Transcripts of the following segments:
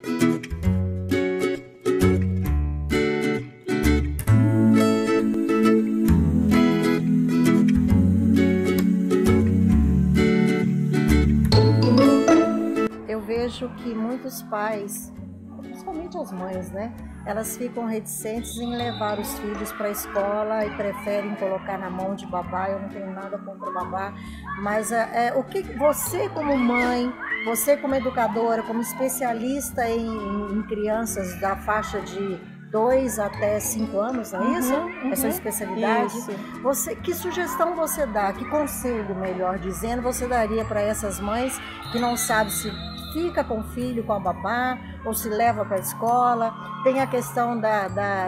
Eu vejo que muitos pais, principalmente as mães, né? Elas ficam reticentes em levar os filhos para a escola e preferem colocar na mão de babá. Eu não tenho nada contra o babá, mas o que você como mãe, você como educadora, como especialista em crianças da faixa de 2 até 5 anos, não é isso? É sua especialidade? Isso. Que sugestão você dá, que conselho, melhor dizendo, você daria para essas mães que não sabem se fica com o filho, com a babá, ou se leva para a escola? Tem a questão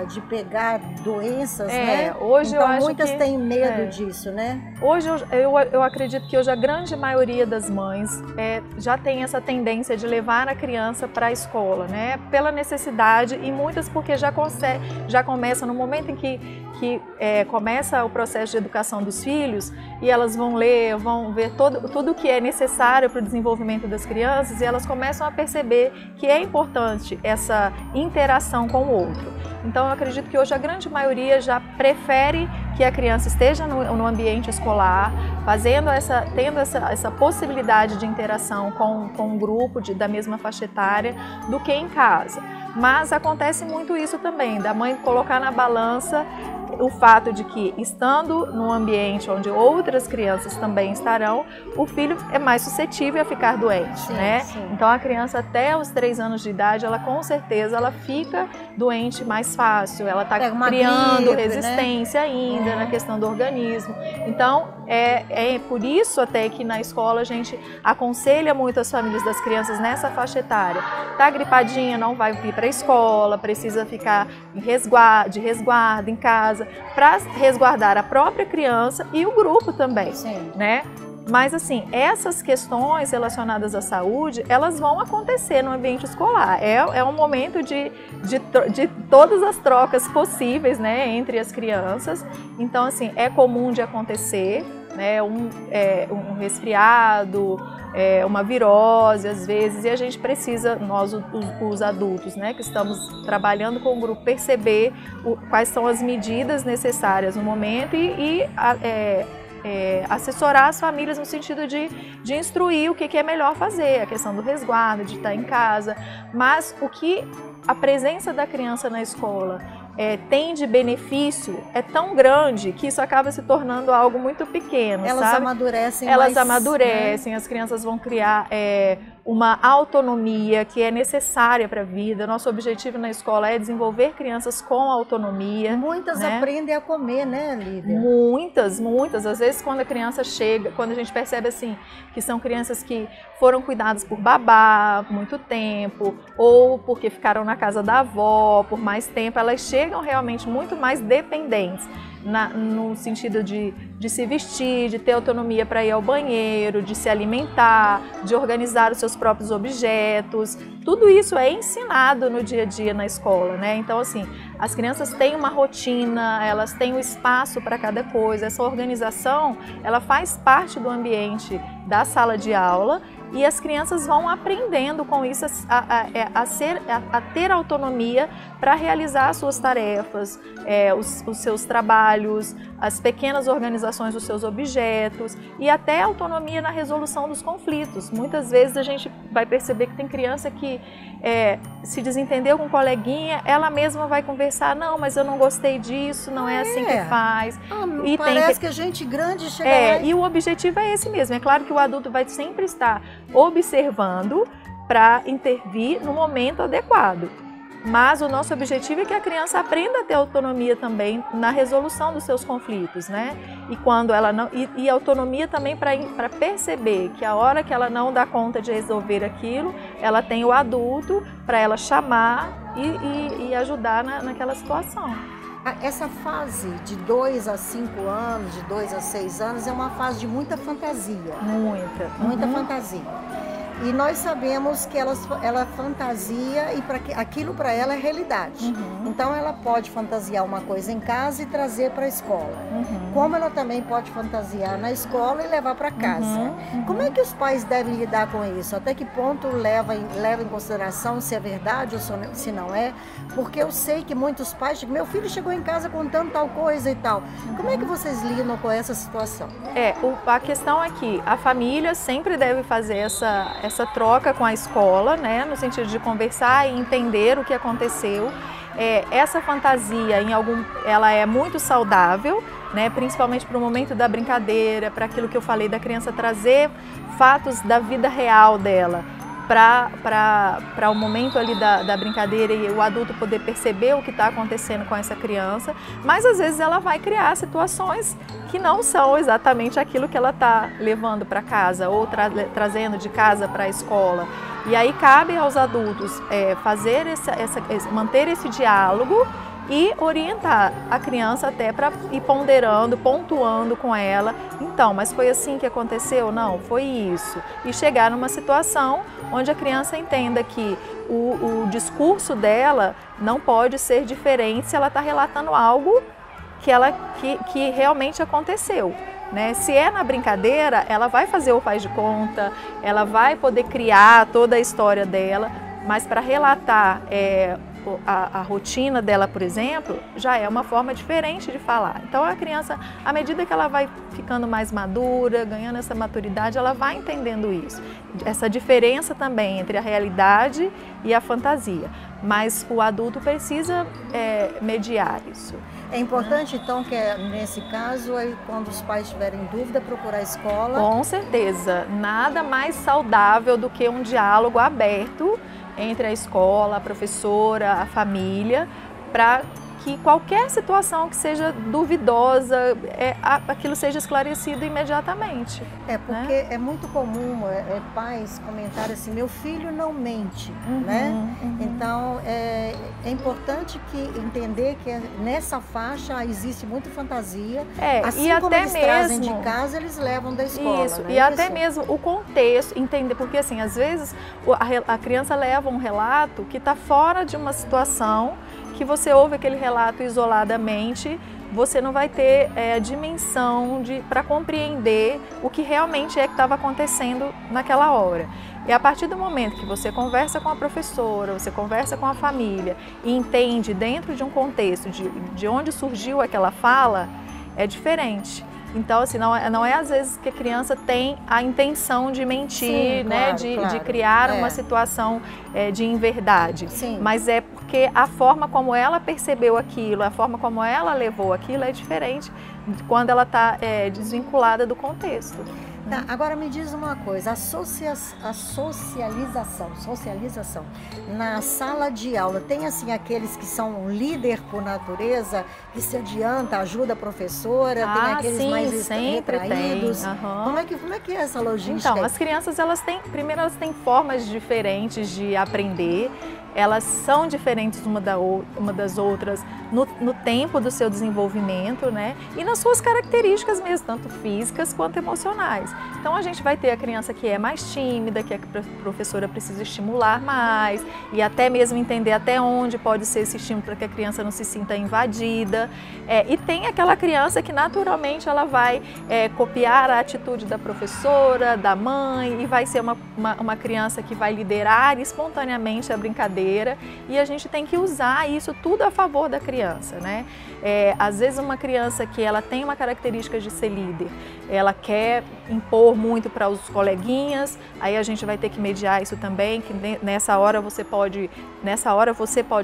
de pegar doenças, né? Hoje então eu acho muitas que, têm medo disso, né? Hoje eu acredito que hoje a grande maioria das mães já tem essa tendência de levar a criança para a escola, né? Pela necessidade, e muitas porque já começa no momento em que começa o processo de educação dos filhos, e elas vão ler, vão ver tudo o que é necessário para o desenvolvimento das crianças, e elas começam a perceber que é importante essa interação com o outro. Então eu acredito que hoje a grande maioria já prefere que a criança esteja no ambiente escolar, tendo essa possibilidade de interação com um grupo da mesma faixa etária, do que em casa. Mas acontece muito isso também, da mãe colocar na balança o fato de que, estando num ambiente onde outras crianças também estarão, o filho é mais suscetível a ficar doente, sim, né? Sim. Então a criança até os 3 anos de idade, ela com certeza ela fica doente mais fácil, ela está criando gripe, resistência, né? Ainda na questão do organismo. Então é por isso até que na escola a gente aconselha muito as famílias das crianças nessa faixa etária. Tá gripadinha, não vai vir para a escola, precisa ficar de resguardo em casa, para resguardar a própria criança e o grupo também, sim, né? Mas assim, essas questões relacionadas à saúde, elas vão acontecer no ambiente escolar. É um momento de todas as trocas possíveis, né, entre as crianças. Então assim, é comum de acontecer, né, um resfriado, uma virose às vezes, e a gente precisa, nós os adultos, né, que estamos trabalhando com o grupo, perceber quais são as medidas necessárias no momento e assessorar as famílias no sentido de instruir o que é melhor fazer, a questão do resguardo, de estar em casa. Mas o que a presença da criança na escola tem de benefício é tão grande que isso acaba se tornando algo muito pequeno. Elas sabe? amadurecem Elas mais, amadurecem, né? As crianças vão criar uma autonomia que é necessária para a vida. Nosso objetivo na escola é desenvolver crianças com autonomia. Muitas né? aprendem a comer, né, Lívia? Muitas. Às vezes quando a criança chega, quando a gente percebe assim, que são crianças que foram cuidadas por babá muito tempo, ou porque ficaram na casa da avó por mais tempo, elas chegam realmente muito mais dependentes. No sentido de se vestir, de ter autonomia para ir ao banheiro, de se alimentar, de organizar os seus próprios objetos. Tudo isso é ensinado no dia a dia na escola, né? Então, assim, as crianças têm uma rotina, elas têm um espaço para cada coisa. Essa organização, ela faz parte do ambiente da sala de aula, e as crianças vão aprendendo com isso a ter autonomia para realizar as suas tarefas, os seus trabalhos, as pequenas organizações dos seus objetos, e até autonomia na resolução dos conflitos. Muitas vezes a gente vai perceber que tem criança que se desentendeu com um coleguinha, ela mesma vai conversar, não, mas eu não gostei disso, não é assim que faz. E parece que a gente grande chega lá e o objetivo é esse mesmo. É claro que o adulto vai sempre estar observando para intervir no momento adequado. Mas o nosso objetivo é que a criança aprenda a ter autonomia também na resolução dos seus conflitos, né? E quando ela não, e autonomia também para perceber que a hora que ela não dá conta de resolver aquilo, ela tem o adulto para ela chamar e ajudar naquela situação. Essa fase de 2 a 5 anos, de 2 a 6 anos, é uma fase de muita fantasia. Muita fantasia. E nós sabemos que ela fantasia e aquilo para ela é realidade. Então ela pode fantasiar uma coisa em casa e trazer para a escola. Como ela também pode fantasiar na escola e levar para casa. Como é que os pais devem lidar com isso? Até que ponto leva em consideração se é verdade ou se não é? Porque eu sei que muitos pais dizem, meu filho chegou em casa contando tal coisa e tal. Como é que vocês lidam com essa situação? A questão é que a família sempre deve fazer essa troca com a escola, né, no sentido de conversar e entender o que aconteceu. Essa fantasia, ela é muito saudável, né, principalmente para o momento da brincadeira, para aquilo que eu falei da criança trazer fatos da vida real dela para o momento ali da brincadeira e o adulto poder perceber o que está acontecendo com essa criança, mas às vezes ela vai criar situações que não são exatamente aquilo que ela está levando para casa ou trazendo de casa para a escola. E aí cabe aos adultos manter esse diálogo e orientar a criança até para ir ponderando, pontuando com ela. Então, mas foi assim que aconteceu? Não, foi isso. E chegar numa situação onde a criança entenda que o discurso dela não pode ser diferente se ela está relatando algo que realmente aconteceu. Né? Se é na brincadeira, ela vai fazer o faz de conta, ela vai poder criar toda a história dela, mas para relatar a rotina dela, por exemplo, já é uma forma diferente de falar. Então a criança, à medida que ela vai ficando mais madura, ganhando essa maturidade, ela vai entendendo isso. Essa diferença também entre a realidade e a fantasia. Mas o adulto precisa mediar isso. É importante, então, que nesse caso, quando os pais tiverem dúvida, procurar a escola? Com certeza. Nada mais saudável do que um diálogo aberto entre a escola, a professora, a família, para que qualquer situação que seja duvidosa, aquilo seja esclarecido imediatamente. Porque é muito comum pais comentarem assim, meu filho não mente, né? Então, é importante entender que nessa faixa existe muita fantasia, assim e como até eles mesmo, trazem de casa, eles levam da escola. Isso, né? E até mesmo o contexto, entender, porque assim, às vezes a criança leva um relato que está fora de uma situação, que você ouve aquele relato isoladamente, você não vai ter a dimensão para compreender o que realmente é que estava acontecendo naquela hora. E a partir do momento que você conversa com a professora, você conversa com a família e entende dentro de um contexto de onde surgiu aquela fala, é diferente. Então, assim, não é às vezes que a criança tem a intenção de mentir, sim, né, claro, de criar uma situação de inverdade. Sim. Mas é porque a forma como ela percebeu aquilo, a forma como ela levou aquilo é diferente quando ela está desvinculada do contexto. Tá, agora me diz uma coisa, a socialização na sala de aula, tem assim aqueles que são líder por natureza, que se adianta, ajuda a professora, tem aqueles mais retraídos. Como é que é essa logística? Então, as crianças, primeiro elas têm formas diferentes de aprender, elas são diferentes uma das outras no tempo do seu desenvolvimento, né? E nas suas características mesmo, tanto físicas quanto emocionais. Então a gente vai ter a criança que é mais tímida, que a professora precisa estimular mais e até mesmo entender até onde pode ser esse estímulo para que a criança não se sinta invadida. E tem aquela criança que naturalmente ela vai copiar a atitude da professora, da mãe, e vai ser uma criança que vai liderar espontaneamente a brincadeira. E a gente tem que usar isso tudo a favor da criança, né? Às vezes uma criança que ela tem uma característica de ser líder, ela quer impor muito para os coleguinhas, aí a gente vai ter que mediar isso também, que nessa hora você pode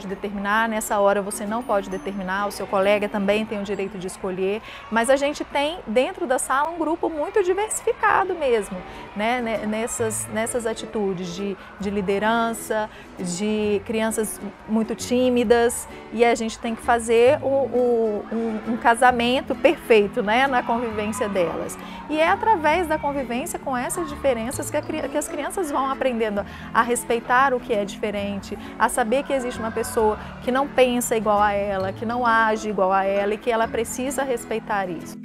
determinar, nessa hora você não pode determinar, o seu colega também tem o direito de escolher, mas a gente tem dentro da sala um grupo muito diversificado mesmo, né? Nessas atitudes de liderança, de crianças muito tímidas, e a gente tem que fazer um casamento perfeito, né, na convivência delas. E é através da convivência com essas diferenças que as crianças vão aprendendo a respeitar o que é diferente, a saber que existe uma pessoa que não pensa igual a ela, que não age igual a ela e que ela precisa respeitar isso.